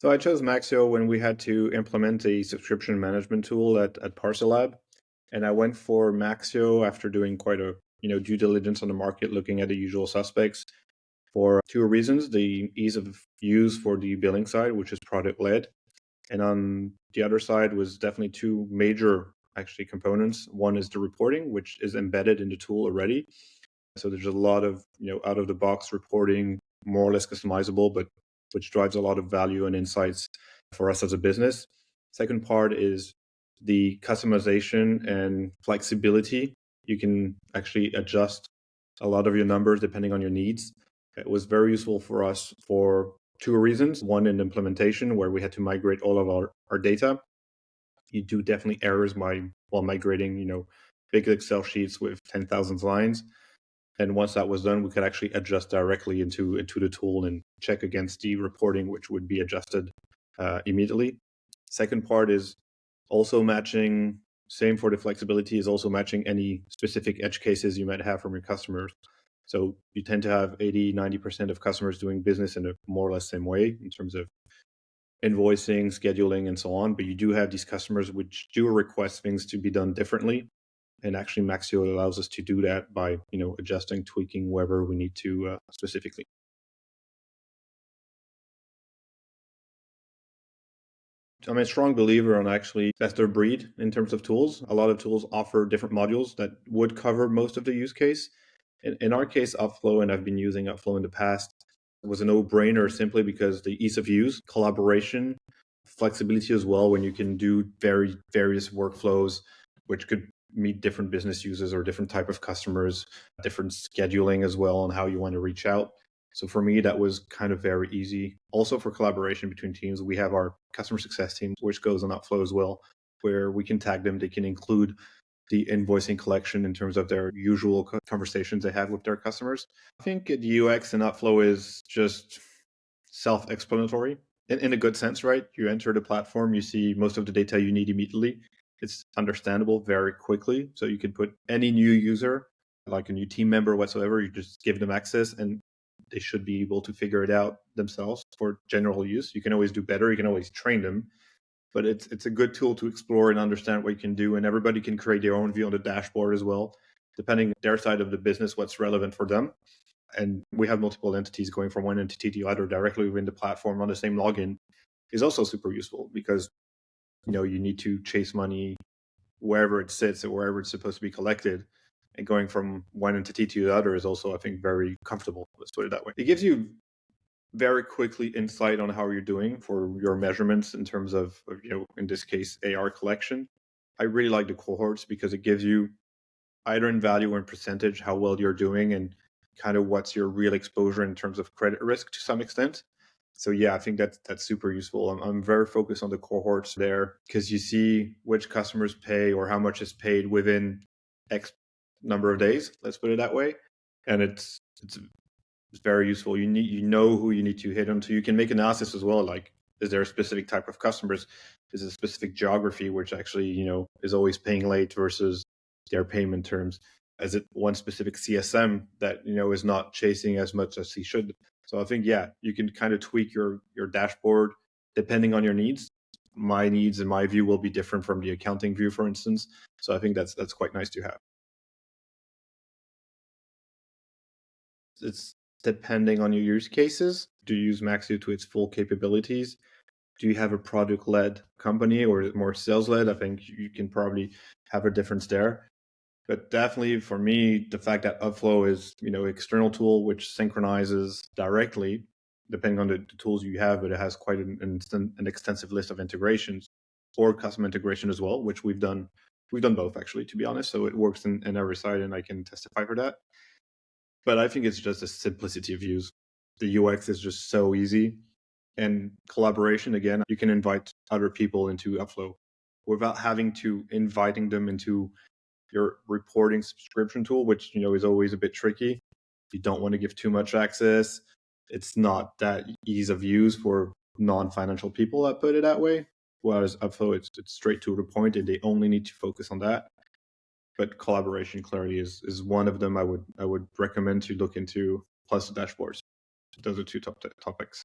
So I chose Maxio when we had to implement a subscription management tool at ParcelLab. And I went for Maxio after doing quite a due diligence on the market, looking at the usual suspects for two reasons: the ease of use for the billing side, which is product led, and on the other side was definitely two major actually components. One is the reporting, which is embedded in the tool already. So there's a lot of out of the box reporting, more or less customizable, but which drives a lot of value and insights for us as a business. Second part is the customization and flexibility. You can actually adjust a lot of your numbers depending on your needs. It was very useful for us for two reasons. One, in implementation, where we had to migrate all of our data. You do definitely errors while migrating, big Excel sheets with 10,000 lines. And once that was done, we could actually adjust directly into the tool and check against the reporting, which would be adjusted immediately. Second part is also matching, same for the flexibility, is also matching any specific edge cases you might have from your customers. So you tend to have 80-90% of customers doing business in a more or less same way in terms of invoicing, scheduling, and so on. But you do have these customers which do request things to be done differently. And actually, Maxio allows us to do that by adjusting, tweaking wherever we need to specifically. I'm a strong believer on actually best of breed in terms of tools. A lot of tools offer different modules that would cover most of the use case. In our case, Upflow, and I've been using Upflow in the past, was a no-brainer simply because the ease of use, collaboration, flexibility as well, when you can do various workflows, which could meet different business users or different type of customers, different scheduling as well, and how you want to reach out. So for me, that was kind of very easy. Also for collaboration between teams, we have our customer success team, which goes on Upflow as well, where we can tag them. They can include the invoicing collection in terms of their usual conversations they have with their customers. I think the UX in Upflow is just self-explanatory in a good sense, right? You enter the platform, you see most of the data you need immediately. It's understandable very quickly. So you can put any new user, like a new team member whatsoever, you just give them access and they should be able to figure it out themselves for general use. You can always do better. You can always train them, but it's a good tool to explore and understand what you can do. And everybody can create their own view on the dashboard as well, depending on their side of the business, what's relevant for them. And we have multiple entities going from one entity to the other directly within the platform on the same login is also super useful because you need to chase money wherever it sits or wherever it's supposed to be collected. And going from one entity to the other is also, I think, very comfortable. Let's put it that way. It gives you very quickly insight on how you're doing for your measurements in terms of, in this case, AR collection. I really like the cohorts because it gives you either in value or in percentage how well you're doing and kind of what's your real exposure in terms of credit risk to some extent. So yeah, I think that's super useful. I'm very focused on the cohorts there because you see which customers pay or how much is paid within X number of days. Let's put it that way, and it's very useful. You know who you need to hit on, so you can make analysis as well. Like, is there a specific type of customers? Is it a specific geography which actually is always paying late versus their payment terms? Is it one specific CSM that is not chasing as much as he should? So I think you can kind of tweak your dashboard depending on your needs. My needs and my view will be different from the accounting view, for instance. So I think that's quite nice to have. It's depending on your use cases. Do you use Maxio to its full capabilities? Do you have a product-led company or more sales-led? I think you can probably have a difference there. But definitely for me, the fact that Upflow is, external tool which synchronizes directly, depending on the tools you have, but it has quite an extensive list of integrations or custom integration as well, which we've done. We've done both actually, to be honest. So it works in every side, and I can testify for that. But I think it's just a simplicity of use. The UX is just so easy. And collaboration, again, you can invite other people into Upflow without having to inviting them into your reporting subscription tool, which is always a bit tricky. You don't want to give too much access. It's not that ease of use for non-financial people, I put it that way. Whereas Upflow, it's straight to the point, and they only need to focus on that. But collaboration clearly is one of them I would recommend to look into, plus the dashboards. Those are two top topics.